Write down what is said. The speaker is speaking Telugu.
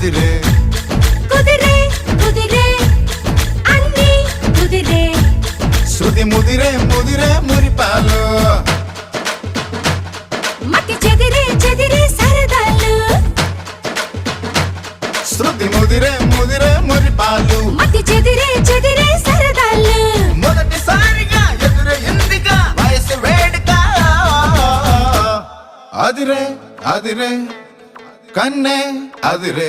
అదిరే కుదిరే కుదిరే అన్ని కుదిరే శృతి ముదిరే ముదిరే మురిపాలు మతి చెదిరే చెదిరే సరదాలు శృతి ముదిరే ముదిరే మురిపాలు మతి చెదిరే చెదిరే సరదాలు మొదటిసారిగా ఎదురే ఎందుగా వయసు వేడుక అదిరే అదిరే కన్నే అదిరే